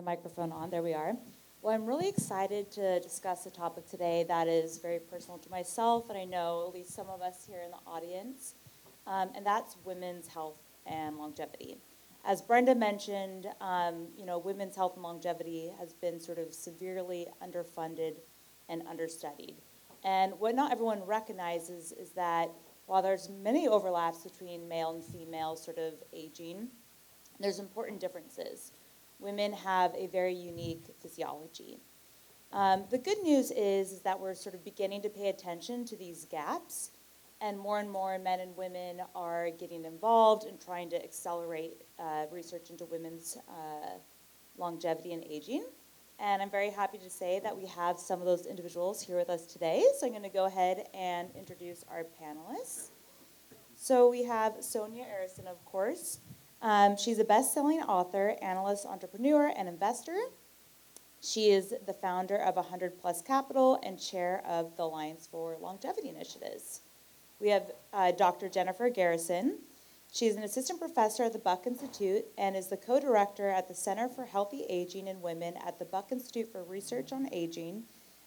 the microphone on. There we are. Well, I'm really excited to discuss a topic today that is very personal to myself, and I know at least some of us here in the audience, and that's women's health and longevity. As Brenda mentioned, women's health and longevity has been sort of severely underfunded and understudied. And what not everyone recognizes is that while there's many overlaps between male and female sort of aging, there's important differences. Women have a very unique physiology. The good news is that we're sort of beginning to pay attention to these gaps, and more men and women are getting involved in trying to accelerate research into women's longevity and aging. And I'm very happy to say that we have some of those individuals here with us today. So I'm going to go ahead and introduce our panelists. So we have Sonia Arrison, of course. She's a best-selling author, analyst, entrepreneur, and investor. She is the founder of 100 Plus Capital and chair of the Alliance for Longevity Initiatives. We have Dr. Jennifer Garrison. She is an assistant professor at the Buck Institute and is the co-director at the Center for Healthy Aging in Women at the Buck Institute for Research on Aging,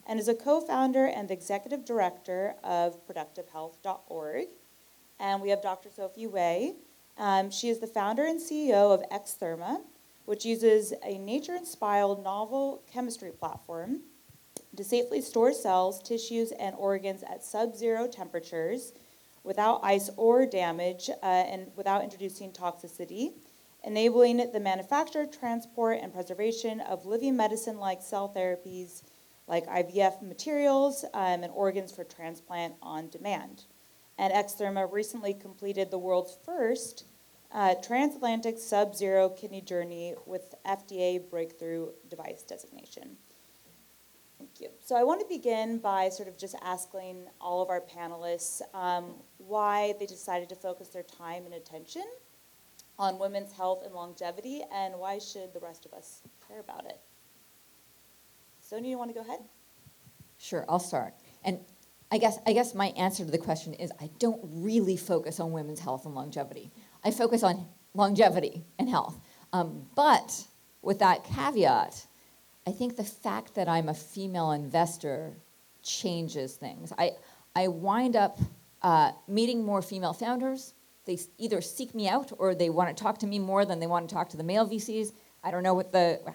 and is a co-founder and the executive director of productivehealth.org. And we have Dr. Sofie Wei. She is the founder and CEO of Xtherma, which uses a nature-inspired novel chemistry platform to safely store cells, tissues, and organs at sub-zero temperatures without ice or damage and without introducing toxicity, enabling the manufacture, transport, and preservation of living medicine-like cell therapies like IVF materials and organs for transplant on demand. And Xtherma recently completed the world's first transatlantic sub-zero kidney journey with FDA breakthrough device designation. Thank you. So I want to begin by sort of just asking all of our panelists why they decided to focus their time and attention on women's health and longevity, and why should the rest of us care about it? Sonia, you want to go ahead? Sure, I'll start. And I guess my answer to the question is I don't really focus on women's health and longevity. I focus on longevity and health. But with that caveat, I think the fact that I'm a female investor changes things. I wind up meeting more female founders. They either seek me out or they want to talk to me more than they want to talk to the male VCs. I don't know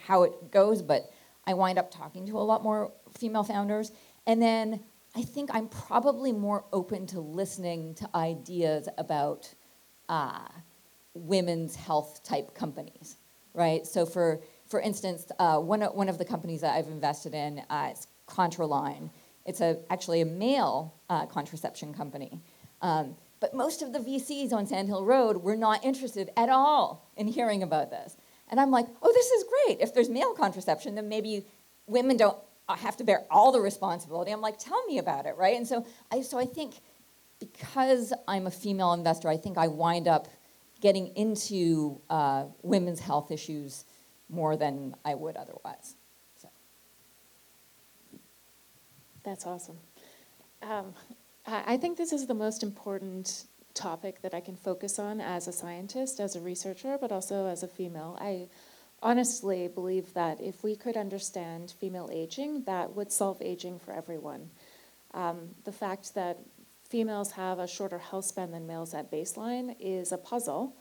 how it goes, but I wind up talking to a lot more female founders. And then I think I'm probably more open to listening to ideas about women's health type companies, right? So for instance, one of the companies that I've invested in is Contraline. It's actually a male contraception company. But most of the VCs on Sand Hill Road were not interested at all in hearing about this. And I'm like, oh, this is great. If there's male contraception, then maybe women don't have to bear all the responsibility. I'm like, tell me about it, right? And so I think because I'm a female investor, I think I wind up getting into women's health issues more than I would otherwise. So. That's awesome. I think this is the most important topic that I can focus on as a scientist, as a researcher, but also as a female. I honestly believe that if we could understand female aging, that would solve aging for everyone. The fact that females have a shorter health span than males at baseline is a puzzle.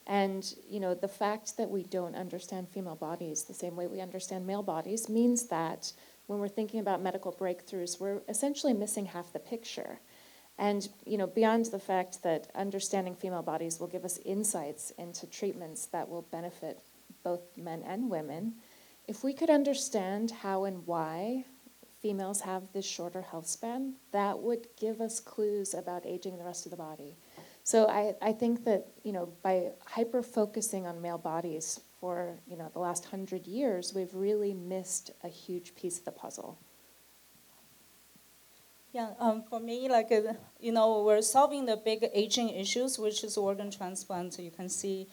And the fact that we don't understand female bodies the same way we understand male bodies means that when we're thinking about medical breakthroughs, we're essentially missing half the picture. And beyond the fact that understanding female bodies will give us insights into treatments that will benefit both men and women, if we could understand how and why females have this shorter health span, that would give us clues about aging the rest of the body. So I think that by hyper-focusing on male bodies for the last 100 years, we've really missed a huge piece of the puzzle. Yeah, for me, we're solving the big aging issues, which is organ transplant. You can see,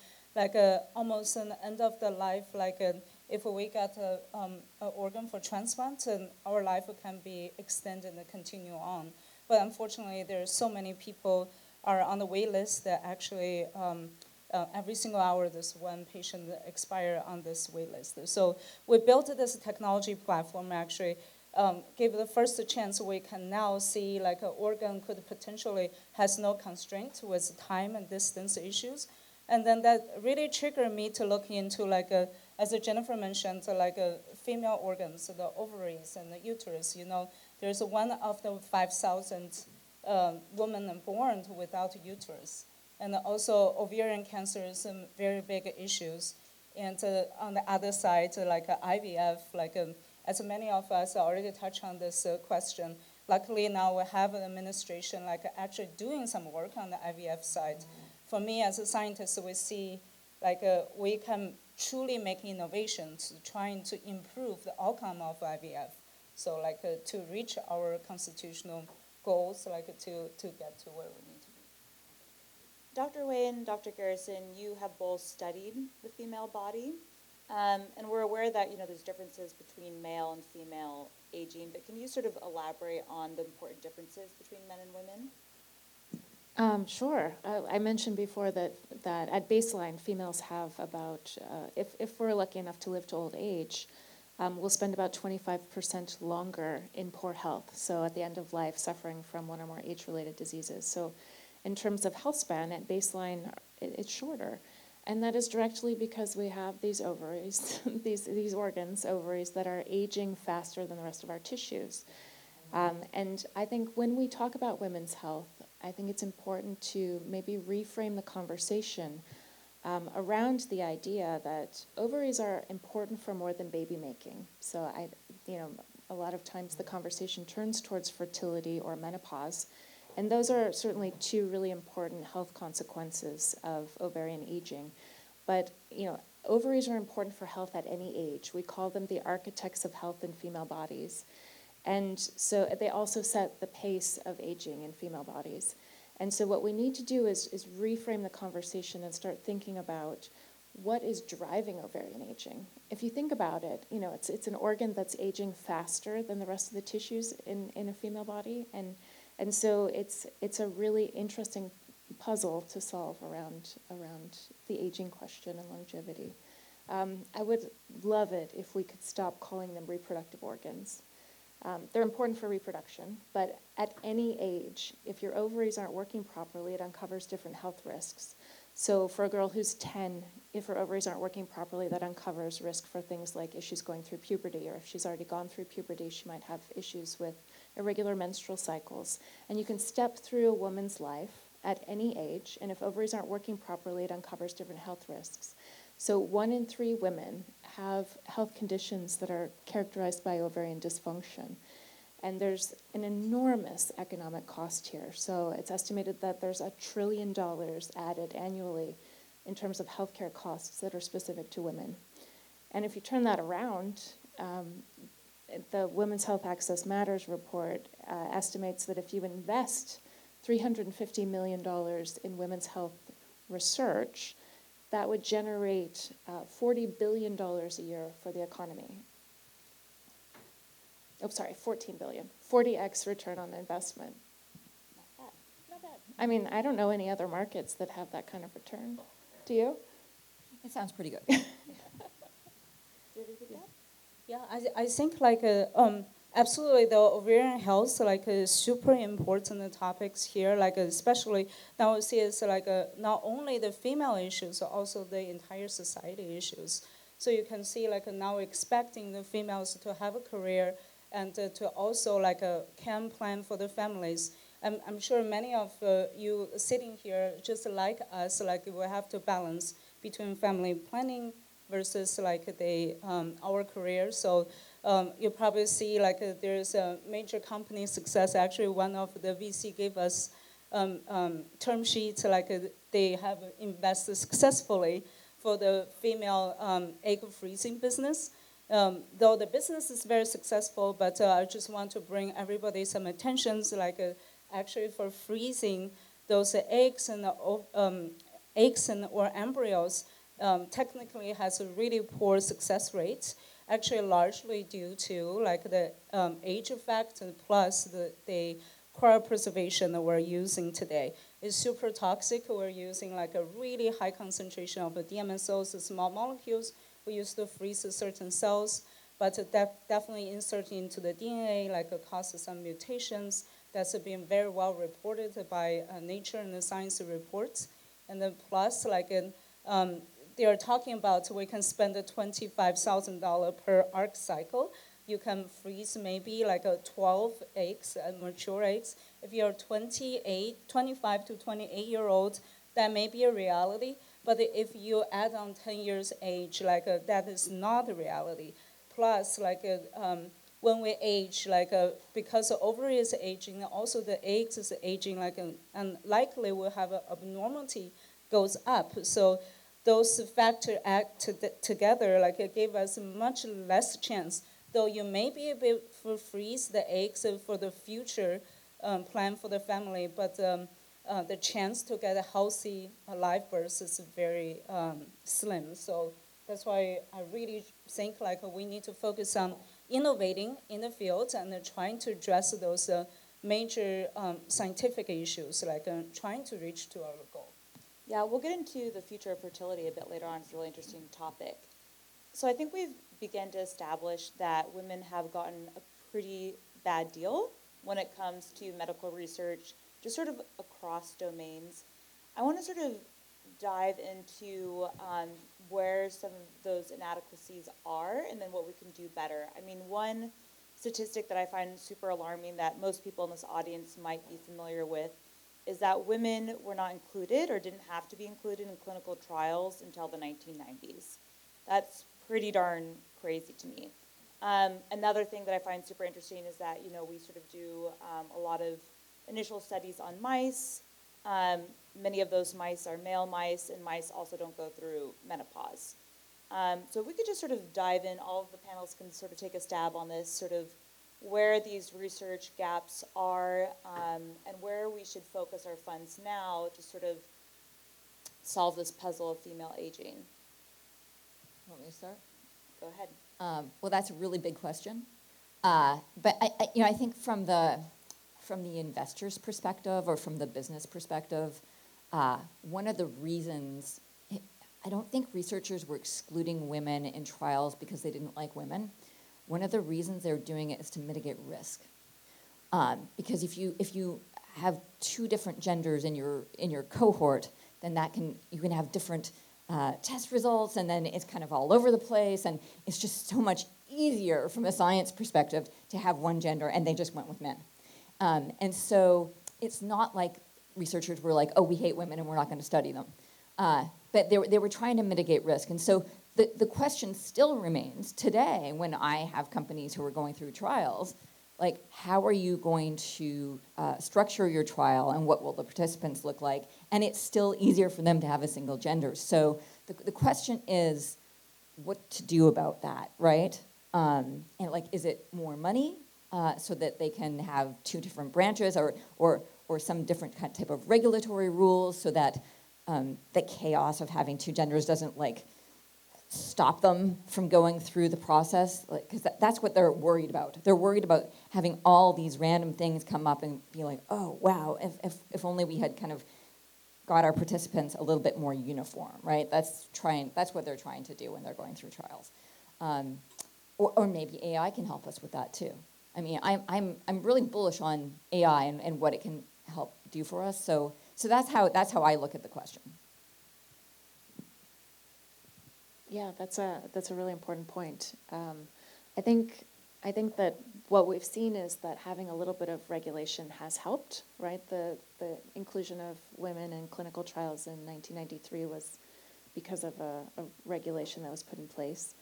almost an end of the life, if we get an organ for transplant, our life can be extended and continue on. But unfortunately, there are so many people are on the wait list that actually every single hour, this one patient expire on this wait list. So we built this technology platform actually, gave the first chance we can now see like an organ could potentially has no constraint with time and distance issues. And then that really triggered me to look into like as Jennifer mentioned, like female organs, the ovaries and the uterus. There's one of the 5,000 women born without uterus. And also ovarian cancer is some very big issues. And on the other side, like IVF, as many of us already touched on this question, luckily now we have an administration like actually doing some work on the IVF side. For me as a scientist, we see like we can truly make innovations trying to improve the outcome of IVF. So like to reach our constitutional goals, like to get to where we need to be. Dr. Wei and Dr. Garrison, you have both studied the female body, and we're aware that there's differences between male and female aging, but can you sort of elaborate on the important differences between men and women? Sure. I mentioned before that at baseline, females have about, if we're lucky enough to live to old age, we'll spend about 25% longer in poor health. So at the end of life, suffering from one or more age-related diseases. So in terms of health span, at baseline, it's shorter. And that is directly because we have these ovaries, these organs, ovaries, that are aging faster than the rest of our tissues. And I think when we talk about women's health, I think it's important to maybe reframe the conversation around the idea that ovaries are important for more than baby making. So a lot of times the conversation turns towards fertility or menopause, and those are certainly two really important health consequences of ovarian aging. But ovaries are important for health at any age. We call them the architects of health in female bodies. And so they also set the pace of aging in female bodies. And so what we need to do is reframe the conversation and start thinking about what is driving ovarian aging. If you think about it, it's an organ that's aging faster than the rest of the tissues in a female body. And so it's a really interesting puzzle to solve around the aging question and longevity. I would love it if we could stop calling them reproductive organs. They're important for reproduction, but at any age, if your ovaries aren't working properly, it uncovers different health risks. So for a girl who's 10, if her ovaries aren't working properly, that uncovers risk for things like issues going through puberty, or if she's already gone through puberty, she might have issues with irregular menstrual cycles. And you can step through a woman's life at any age, and if ovaries aren't working properly, it uncovers different health risks. So 1 in 3 women have health conditions that are characterized by ovarian dysfunction. And there's an enormous economic cost here. So it's estimated that there's $1 trillion added annually in terms of healthcare costs that are specific to women. And if you turn that around, the Women's Health Access Matters report estimates that if you invest $350 million in women's health research, that would generate $40 billion a year for the economy. Oh, sorry, 14 billion. 40x return on investment. Not bad. Not bad. I mean, I don't know any other markets that have that kind of return. Do you? It sounds pretty good. Do you agree with that? Yeah, I think like absolutely the ovarian health like super important topics here, like especially now we see it's like not only the female issues, also the entire society issues. So you can see like now expecting the females to have a career and to also like can plan for the families. I'm sure many of you sitting here just like us, like we have to balance between family planning versus like our career. So you probably see like there's a major company success. Actually, one of the VC gave us term sheets like they have invested successfully for the female egg freezing business. Though the business is very successful, but I just want to bring everybody some attentions like actually for freezing those eggs and or embryos. Technically has a really poor success rate, actually largely due to like the age effect and plus the cryopreservation that we're using today. is super toxic. We're using like a really high concentration of the DMSOs, the small molecules. We use to freeze certain cells, but definitely inserting into the DNA, like causes some mutations. That's been very well reported by Nature and the Science reports. And then plus, like they are talking about we can spend $25,000 per arc cycle. You can freeze maybe like 12 eggs, mature eggs. If you're 25 to 28-year-old, that may be a reality. But if you add on 10 years age, like that is not a reality. Plus, like when we age, like because the ovary is aging, also the eggs is aging, like and likely will have an abnormality goes up. So those factors act together, like it gave us much less chance. Though you may be able to freeze the eggs for the future plan for the family, but the chance to get a healthy live birth is very slim. So that's why I really think like we need to focus on innovating in the field and trying to address those major scientific issues, like trying to reach to our goal. Yeah, we'll get into the future of fertility a bit later on. It's a really interesting topic. So I think we've begun to establish that women have gotten a pretty bad deal when it comes to medical research, just sort of across domains. I want to sort of dive into where some of those inadequacies are and then what we can do better. I mean, one statistic that I find super alarming that most people in this audience might be familiar with is that women were not included or didn't have to be included in clinical trials until the 1990s. That's pretty darn crazy to me. Another thing that I find super interesting is that, you know, we sort of do a lot of initial studies on mice. Many of those mice are male mice, and mice also don't go through menopause. So if we could just sort of dive in, all of the panelists can sort of take a stab on this, sort of where these research gaps are, and where we should focus our funds now to sort of solve this puzzle of female aging. Want me to start? Go ahead. Well, that's a really big question. But I think from the investor's perspective or from the business perspective, one of the reasons, I don't think researchers were excluding women in trials because they didn't like women. One of the reasons they're doing it is to mitigate risk. Because if you have two different genders in your cohort, then you can have different test results, and then it's kind of all over the place, and it's just so much easier from a science perspective to have one gender, and they just went with men. And so it's not like researchers were like, oh, we hate women and we're not going to study them. But they were trying to mitigate risk. And so the question still remains today when I have companies who are going through trials, like how are you going to structure your trial and what will the participants look like? And it's still easier for them to have a single gender. So the question is what to do about that, right? And like, is it more money so that they can have two different branches or some different type of regulatory rules so that the chaos of having two genders doesn't like stop them from going through the process, because that's what they're worried about. They're worried about having all these random things come up and be like, oh, wow, if only we had kind of got our participants a little bit more uniform, right? That's what they're trying to do when they're going through trials. Or maybe AI can help us with that too. I mean, I'm really bullish on AI and what it can help do for us. So that's how I look at the question. Yeah, that's a really important point. I think that what we've seen is that having a little bit of regulation has helped, right? The inclusion of women in clinical trials in 1993 was because of a regulation that was put in place,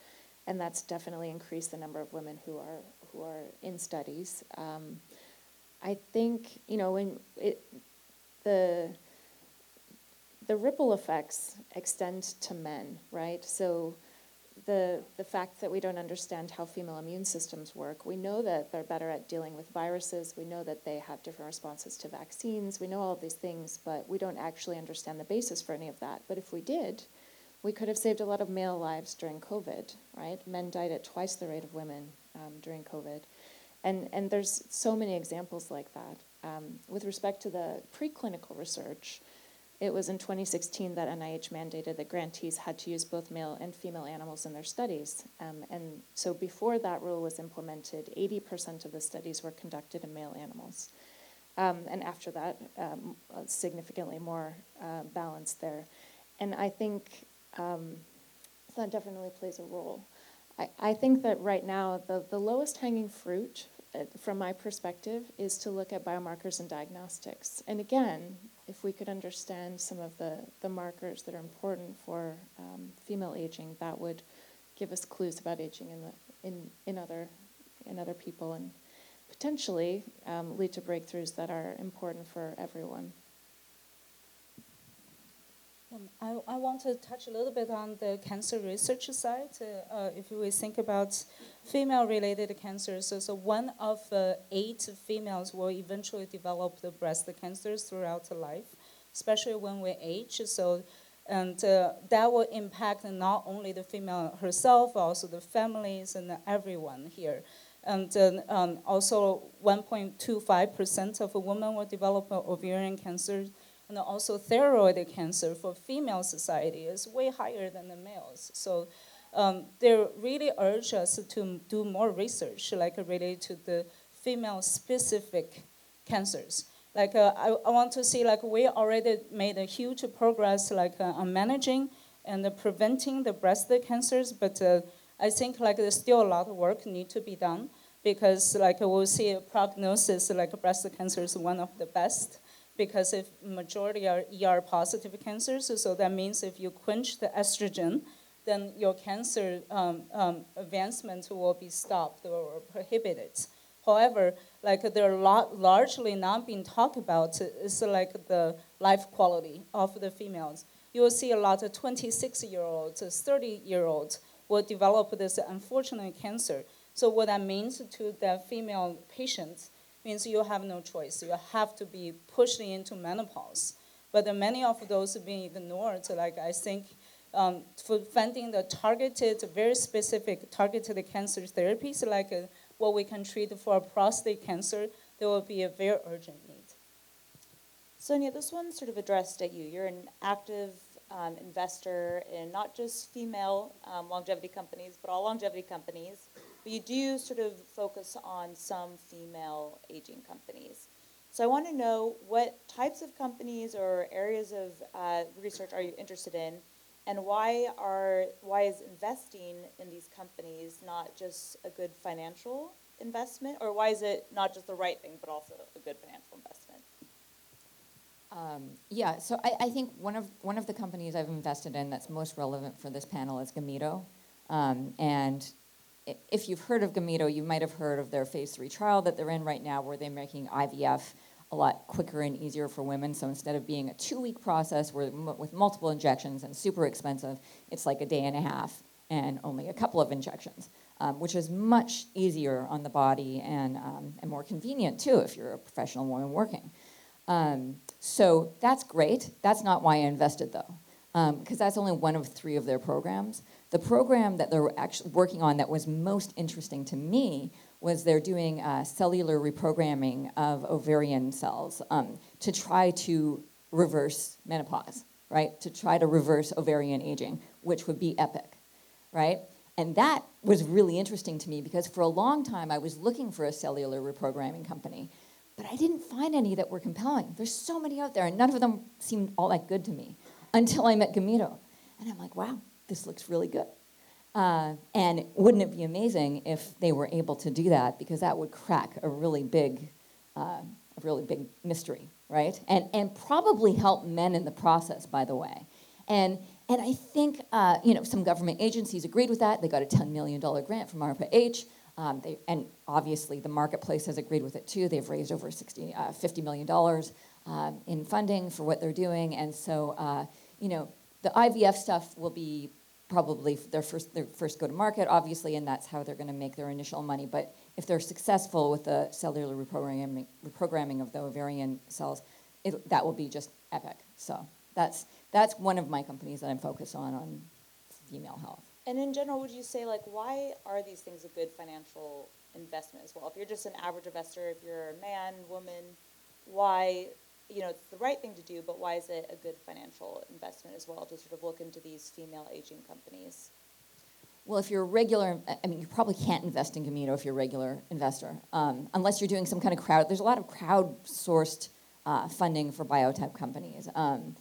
and that's definitely increased the number of women who are in studies. I think when the ripple effects extend to men, right? So the fact that we don't understand how female immune systems work, we know that they're better at dealing with viruses, we know that they have different responses to vaccines, we know all of these things, but we don't actually understand the basis for any of that. But if we did, we could have saved a lot of male lives during COVID, right? Men died at twice the rate of women during COVID. And there's so many examples like that. with respect to the preclinical research, it was in 2016 that NIH mandated that grantees had to use both male and female animals in their studies. And so before that rule was implemented, 80% of the studies were conducted in male animals. And after that, significantly more balanced there. And I think that definitely plays a role. I think that right now, the lowest hanging fruit, from my perspective, is to look at biomarkers and diagnostics. And again, if we could understand some of the markers that are important for female aging, that would give us clues about aging in other people, and potentially lead to breakthroughs that are important for everyone. I want to touch a little bit on the cancer research side. If we think about female-related cancers, so 1 of 8 females will eventually develop the breast cancers throughout life, especially when we age. So, and that will impact not only the female herself, but also the families and everyone here. And also 1.25% of women will develop ovarian cancer. And also thyroid cancer for female society is way higher than the males. So they really urge us to do more research, like related to the female-specific cancers. Like I want to see, like we already made a huge progress, like on managing and preventing the breast cancers, but I think like there's still a lot of work need to be done, because like we'll see a prognosis, like breast cancer is one of the best, because if majority are ER positive cancers, so that means if you quench the estrogen, then your cancer advancement will be stopped or prohibited. However, like they're largely not being talked about is like the life quality of the females. You will see a lot of 26-year-olds, 30-year-olds will develop this unfortunate cancer. So what that means to the female patients means you have no choice. You have to be pushed into menopause. But many of those being ignored, like I think for finding the targeted, very specific targeted cancer therapies, like what we can treat for prostate cancer, there will be a very urgent need. Sonia, this one's sort of addressed at you. You're an active investor in not just female longevity companies, but all longevity companies. But you do sort of focus on some female aging companies. So I want to know what types of companies or areas of research are you interested in, and why is investing in these companies not just a good financial investment, or why is it not just the right thing, but also a good financial investment? Yeah, so I think one of the companies I've invested in that's most relevant for this panel is Gamito. And if you've heard of Gamito, you might have heard of their phase 3 trial that they're in right now, where they're making IVF a lot quicker and easier for women. So instead of being a 2-week process with multiple injections and super expensive, it's like a day and a half and only a couple of injections, which is much easier on the body and more convenient too if you're a professional woman working. So that's great. That's not why I invested though, because that's only one of 3 of their programs. The program that they're actually working on that was most interesting to me was they're doing cellular reprogramming of ovarian cells to try to reverse menopause, right? To try to reverse ovarian aging, which would be epic, right? And that was really interesting to me because for a long time I was looking for a cellular reprogramming company, but I didn't find any that were compelling. There's so many out there and none of them seemed all that good to me until I met Gamito. And I'm like, wow, this looks really good. And wouldn't it be amazing if they were able to do that, because that would crack a really big mystery, right? And probably help men in the process, by the way. And I think some government agencies agreed with that. They got a $10 million grant from ARPA-H. And obviously the marketplace has agreed with it too. They've raised over $50 million in funding for what they're doing. And so, the IVF stuff will be probably their first go-to-market, obviously, and that's how they're going to make their initial money. But if they're successful with the cellular reprogramming of the ovarian cells, that will be just epic. So that's one of my companies that I'm focused on female health. And in general, would you say, like, why are these things a good financial investment as well? If you're just an average investor, if you're a man, woman, why, it's the right thing to do, but why is it a good financial investment as well to sort of look into these female aging companies? Well, if you're a regular, I mean, you probably can't invest in Gamito if you're a regular investor, unless you're doing some kind of there's a lot of crowd-sourced funding for biotech companies. And,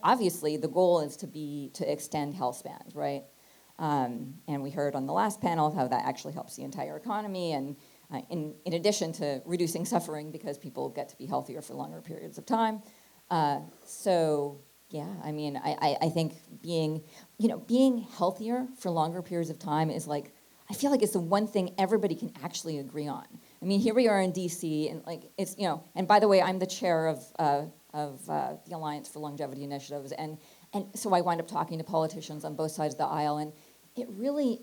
obviously the goal is to extend health spans, right? And we heard on the last panel how that actually helps the entire economy, and in addition to reducing suffering because people get to be healthier for longer periods of time. So yeah, I mean, I think being healthier for longer periods of time is like, I feel like it's the one thing everybody can actually agree on. I mean, here we are in DC, and like it's, and by the way, I'm the chair of the Alliance for Longevity Initiatives, and so I wind up talking to politicians on both sides of the aisle, and it really,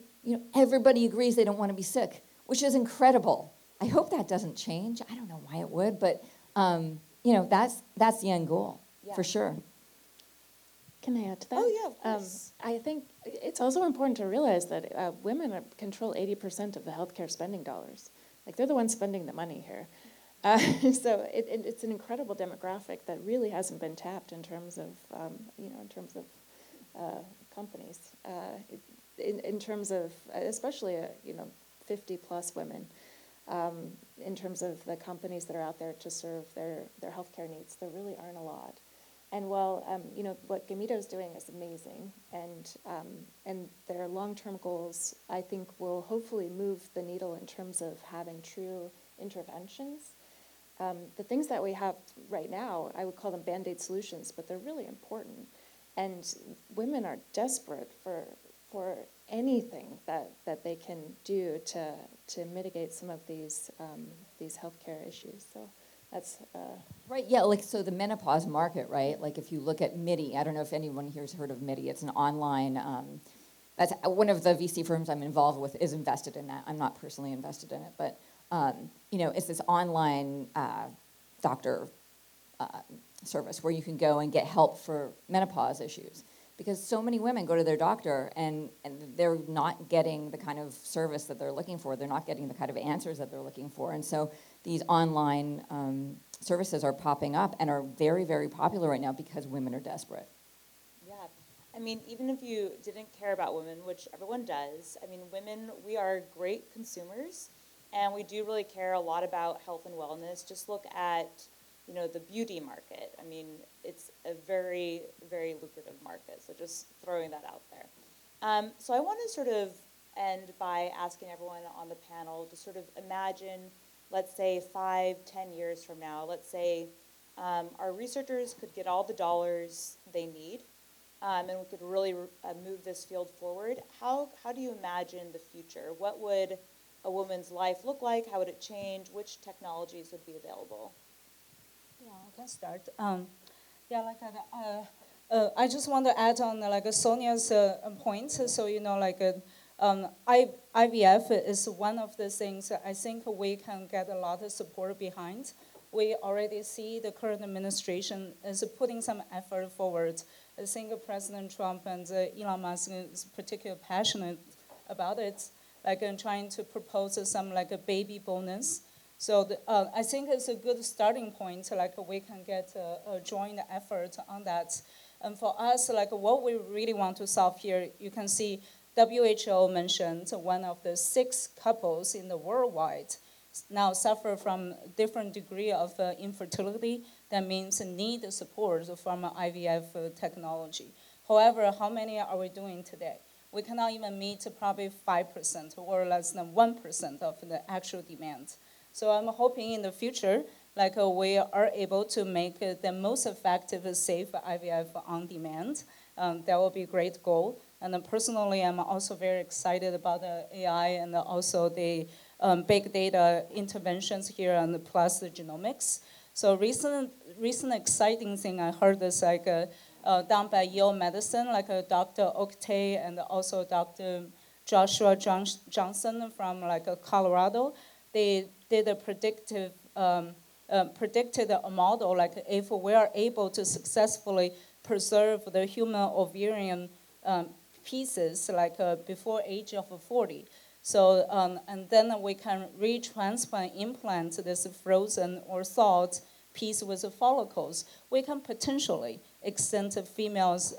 everybody agrees they don't want to be sick, which is incredible. I hope that doesn't change. I don't know why it would, but that's the end goal, for sure. Can I add to that? Oh, yeah, of course. I think it's also important to realize that women control 80% of the healthcare spending dollars. Like, they're the ones spending the money here. So it's an incredible demographic that really hasn't been tapped in terms of, companies. In terms of, especially, 50-plus women, in terms of the companies that are out there to serve their healthcare needs, there really aren't a lot. And while what Gamito is doing is amazing, and their long-term goals, I think, will hopefully move the needle in terms of having true interventions. The things that we have right now, I would call them Band-Aid solutions, but they're really important. And women are desperate for anything that they can do to mitigate some of these healthcare issues. So that's right. Yeah, like, so the menopause market, right? Like, if you look at MIDI, I don't know if anyone here has heard of MIDI. It's an online. That's one of the VC firms I'm involved with is invested in that. I'm not personally invested in it, but it's this online doctor service where you can go and get help for menopause issues. Because so many women go to their doctor and they're not getting the kind of service that they're looking for. They're not getting the kind of answers that they're looking for. And so these online services are popping up and are very, very popular right now because women are desperate. Yeah. I mean, even if you didn't care about women, which everyone does, I mean, women, we are great consumers, and we do really care a lot about health and wellness. Just look at the beauty market. I mean, it's a very, very lucrative market. So just throwing that out there. So I want to sort of end by asking everyone on the panel to sort of imagine, let's say 5, 10 years from now, let's say our researchers could get all the dollars they need, and we could really move this field forward. How do you imagine the future? What would a woman's life look like? How would it change? Which technologies would be available? Yeah, I can start. I just want to add on Sonia's point. So IVF is one of the things I think we can get a lot of support behind. We already see the current administration is putting some effort forward. I think President Trump and Elon Musk is particularly passionate about it, trying to propose some a baby bonus. So I think it's a good starting point, we can get a joint effort on that. And for us, what we really want to solve here, you can see WHO mentioned one of the 6 couples in the worldwide now suffer from different degree of infertility. That means need support from IVF technology. However, how many are we doing today? We cannot even meet probably 5% or less than 1% of the actual demand. So I'm hoping in the future, we are able to make the most effective, safe IVF on demand. That will be a great goal. And then personally, I'm also very excited about the AI and also the big data interventions here and plus the genomics. So recent exciting thing I heard is done by Yale Medicine, Dr. Oktay and also Dr. Joshua Johnson from Colorado. They did a predicted a model, if we are able to successfully preserve the human ovarian pieces before age of 40. So and then we can retransplant, implant this frozen or thawed piece with the follicles, we can potentially extend the females,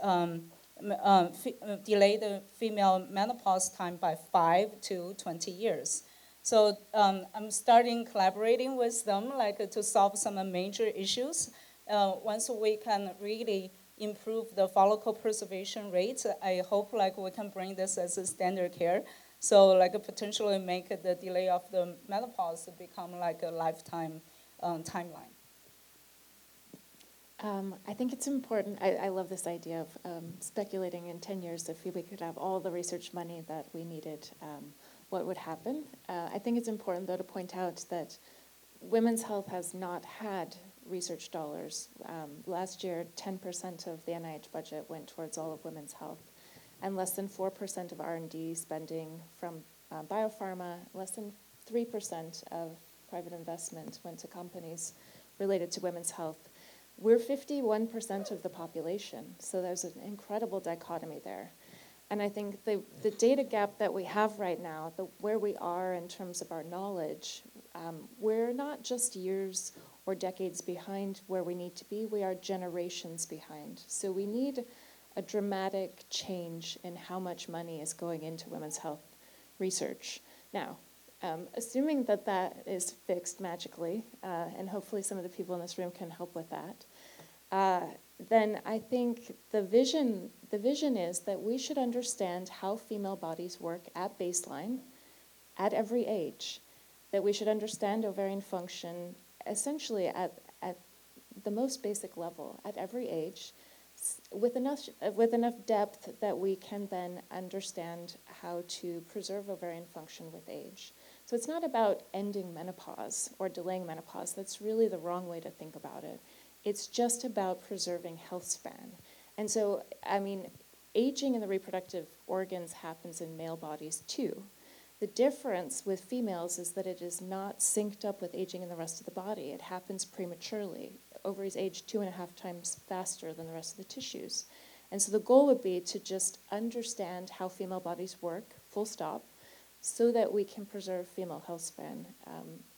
delay the female menopause time by 5 to 20 years. So I'm starting collaborating with them, like to solve some major issues. Once we can really improve the follicle preservation rate, I hope like we can bring this as a standard care. So like potentially make the delay of the menopause become like a lifetime timeline. I think it's important. I love this idea of speculating in 10 years if we could have all the research money that we needed, what would happen. I think it's important, though, to point out that women's health has not had research dollars. Last year, 10% of the NIH budget went towards all of women's health, and less than 4% of R&D spending from biopharma, less than 3% of private investment went to companies related to women's health. We're 51% of the population, so there's an incredible dichotomy there. And I think the data gap that we have right now, where we are in terms of our knowledge, we're not just years or decades behind where we need to be, we are generations behind. So we need a dramatic change in how much money is going into women's health research. Now, assuming that that is fixed magically, and hopefully some of the people in this room can help with that, then I think the vision is that we should understand how female bodies work at baseline, at every age, that we should understand ovarian function essentially at the most basic level, at every age, with enough depth that we can then understand how to preserve ovarian function with age. So it's not about ending menopause or delaying menopause. That's really the wrong way to think about it. It's just about preserving health span. And so, I mean, aging in the reproductive organs happens in male bodies too. The difference with females is that it is not synced up with aging in the rest of the body. It happens prematurely. Ovaries age 2.5 times faster than the rest of the tissues. And so the goal would be to just understand how female bodies work, full stop, so that we can preserve female health span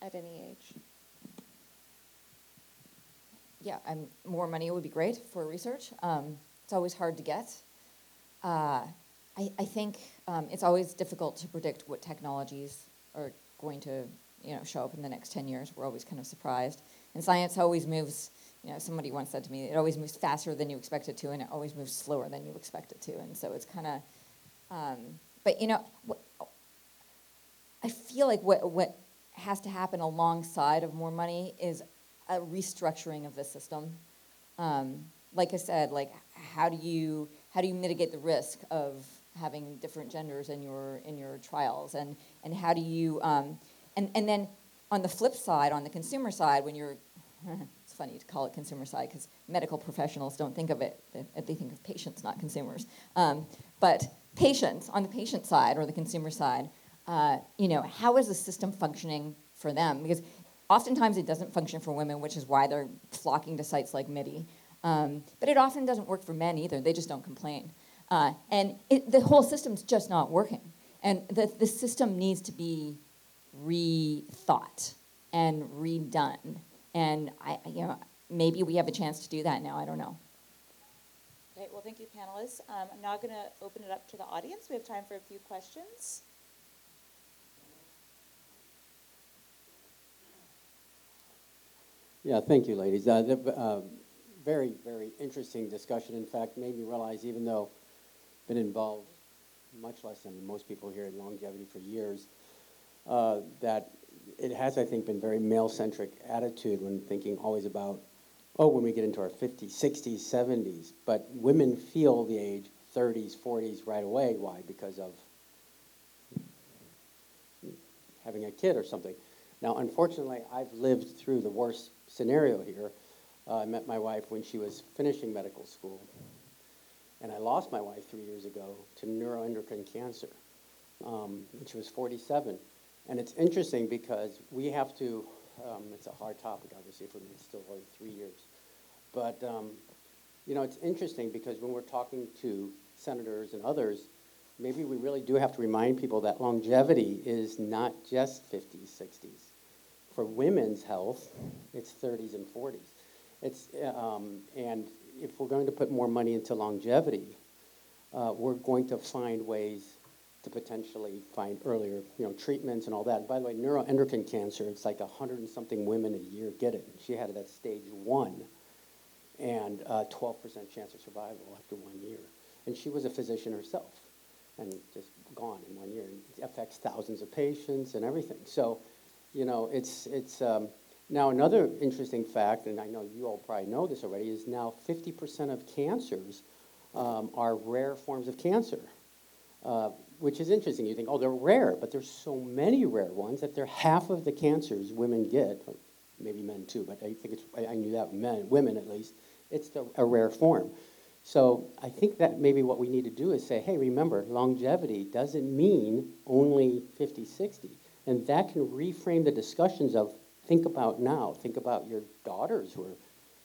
at any age. Yeah, more money would be great for research. It's always hard to get. I think it's always difficult to predict what technologies are going to show up in the next 10 years. We're always kind of surprised. And science always moves, somebody once said to me, it always moves faster than you expect it to, and it always moves slower than you expect it to. And so it's kind of, but I feel like what has to happen alongside of more money is a restructuring of the system. Like I said, like how do you mitigate the risk of having different genders in your trials, and how do you and then on the flip side, on the consumer side, when you're it's funny to call it consumer side because medical professionals don't think of it, they think of patients, not consumers. But patients, on the patient side or the consumer side, how is the system functioning for them? Because oftentimes it doesn't function for women, which is why they're flocking to sites like MIDI. But it often doesn't work for men either. They just don't complain. And the whole system's just not working. And the system needs to be rethought and redone. And maybe we have a chance to do that now. I don't know. Okay, well, thank you, panelists. I'm now going to open it up to the audience. We have time for a few questions. Yeah, thank you, ladies. Very, very interesting discussion. In fact, made me realize, even though I've been involved much less than most people here in longevity for years, that it has, I think, been very male-centric attitude when thinking always about, when we get into our 50s, 60s, 70s. But women feel the age 30s, 40s right away. Why? Because of having a kid or something. Now, unfortunately, I've lived through the worst scenario here. I met my wife when she was finishing medical school, and I lost my wife 3 years ago to neuroendocrine cancer when she was 47. And it's interesting because we have to, it's a hard topic, obviously, for me. It's still only 3 years. But, it's interesting because when we're talking to senators and others, maybe we really do have to remind people that longevity is not just 50s, 60s. For women's health, it's 30s and 40s. And if we're going to put more money into longevity, we're going to find ways to potentially find earlier, treatments and all that. And by the way, neuroendocrine cancer, it's like 100 and something women a year get it. She had it at stage 1, and 12% chance of survival after 1 year. And she was a physician herself, and just gone in 1 year. It affects thousands of patients and everything. So, it's now another interesting fact, and I know you all probably know this already, is now 50% of cancers are rare forms of cancer, which is interesting. You think, oh, they're rare, but there's so many rare ones that they're half of the cancers women get, or maybe men too, but I think I knew that, women at least, it's a rare form. So I think that maybe what we need to do is say, hey, remember, longevity doesn't mean only 50, 60. And that can reframe the discussions of, think about now, think about your daughters who are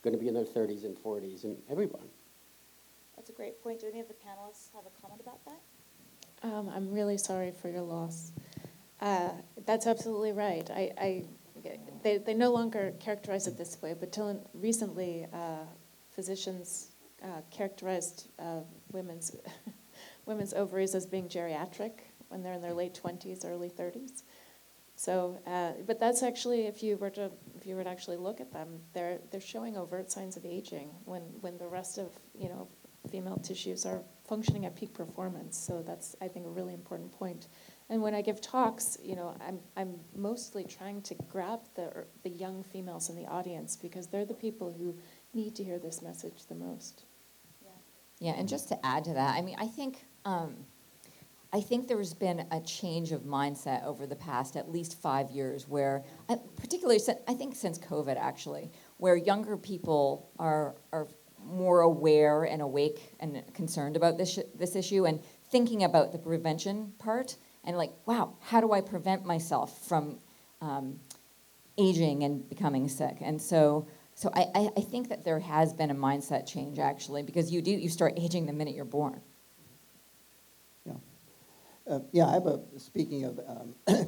going to be in their 30s and 40s, and everyone. That's a great point. Do any of the panelists have a comment about that? I'm really sorry for your loss. That's absolutely right. They no longer characterize it this way, but till recently, physicians characterized women's women's ovaries as being geriatric when they're in their late 20s, early 30s. So, but that's actually, if you were to actually look at them, they're showing overt signs of aging when the rest of female tissues are functioning at peak performance. So that's, I think, a really important point. And when I give talks, I'm mostly trying to grab the young females in the audience, because they're the people who need to hear this message the most. Yeah, and just to add to that, I think there's been a change of mindset over the past at least 5 years where, particularly I think since COVID actually, where younger people are more aware and awake and concerned about this issue and thinking about the prevention part and like, wow, how do I prevent myself from aging and becoming sick? And so I think that there has been a mindset change actually, because you start aging the minute you're born. Speaking of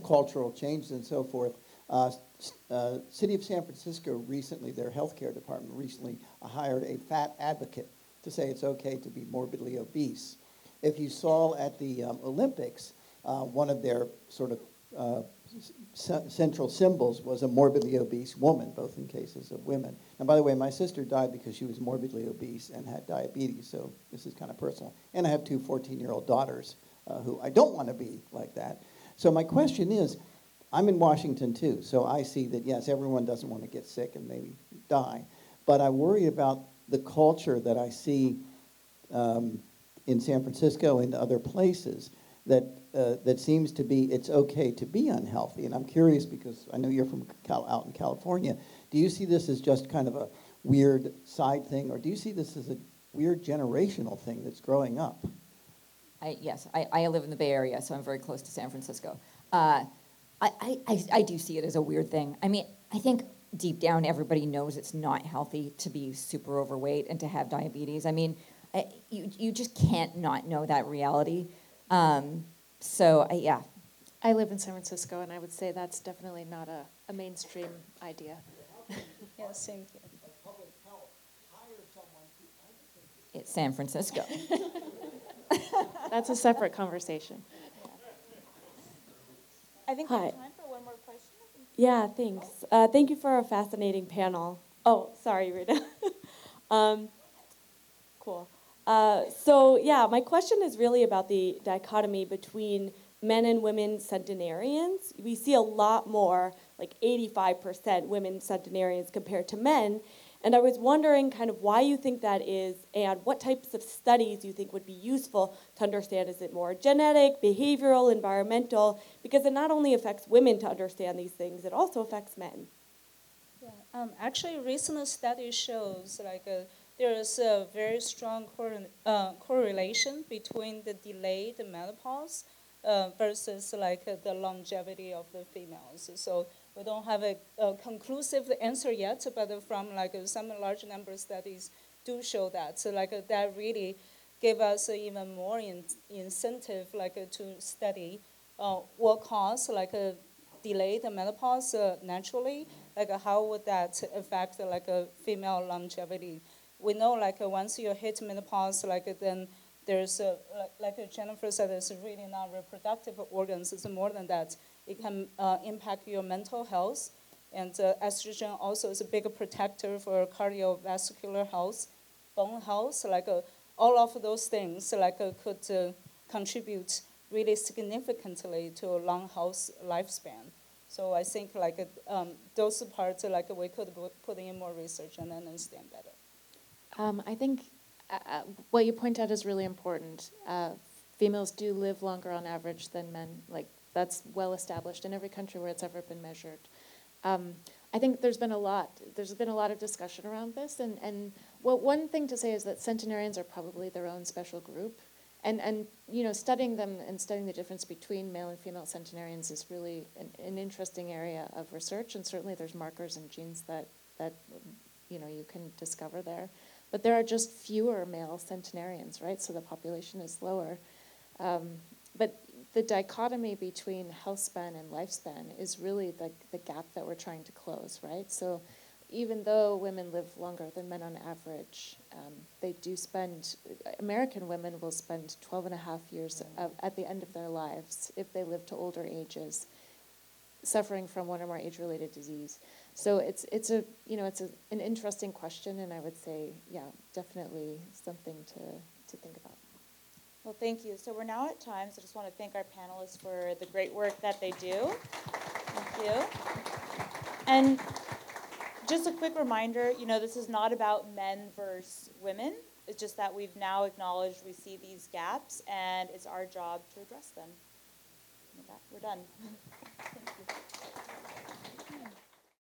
cultural change and so forth, City of San Francisco recently, their healthcare department recently hired a fat advocate to say it's okay to be morbidly obese. If you saw at the Olympics, one of their sort of central symbols was a morbidly obese woman, both in cases of women. And by the way, my sister died because she was morbidly obese and had diabetes, so this is kind of personal. And I have two 14-year-old daughters who I don't want to be like that. So my question is, I'm in Washington too, so I see that, yes, everyone doesn't want to get sick and maybe die, but I worry about the culture that I see in San Francisco and other places that seems to be, it's okay to be unhealthy. And I'm curious, because I know you're from out in California, do you see this as just kind of a weird side thing, or do you see this as a weird generational thing that's growing up? Yes, I live in the Bay Area, so I'm very close to San Francisco. I do see it as a weird thing. I mean, I think deep down everybody knows it's not healthy to be super overweight and to have diabetes. I mean, you just can't not know that reality. Yeah. I live in San Francisco, and I would say that's definitely not a mainstream idea. Yeah, same here. It's San Francisco. That's a separate conversation. I think we have time for one more question. Yeah, thanks. Thank you for a fascinating panel. Oh, sorry, Rita. Cool. My question is really about the dichotomy between men and women centenarians. We see a lot more, like 85% women centenarians compared to men. And I was wondering kind of why you think that is and what types of studies you think would be useful to understand. Is it more genetic, behavioral, environmental? Because it not only affects women to understand these things, it also affects men. Yeah, actually, recent study shows there is a very strong correlation between the delayed menopause versus the longevity of the females. So we don't have a conclusive answer yet, but from some large number of studies do show that. So that really gave us even more incentive to study what cause delay the menopause naturally, like how would that affect like a female longevity? We know like once you hit menopause, like then there's like Jennifer said, it's really not reproductive organs. It's more than that. It can impact your mental health, and estrogen also is a big protector for cardiovascular health, bone health. Like all of those things like could contribute really significantly to a long health lifespan. So I think like those parts like we could put in more research and then understand better. I think what you point out is really important. Females do live longer on average than men. Like that's well established in every country where it's ever been measured. I think there's been a lot of discussion around this, and one thing to say is that centenarians are probably their own special group, and you know, studying them and studying the difference between male and female centenarians is really an interesting area of research, and certainly there's markers and genes that you know you can discover there, but there are just fewer male centenarians, right? So the population is lower, but the dichotomy between health span and lifespan is really the gap that we're trying to close, right? So even though women live longer than men on average, they do spend, American women will spend 12 and a half years at the end of their lives, if they live to older ages, suffering from one or more age-related disease. So it's an interesting question, and I would say, yeah, definitely something to think about. Well, thank you. So we're now at time, so I just want to thank our panelists for the great work that they do. Thank you. And just a quick reminder, you know, this is not about men versus women. It's just that we've now acknowledged we see these gaps, and it's our job to address them. With that, we're done. Thank you.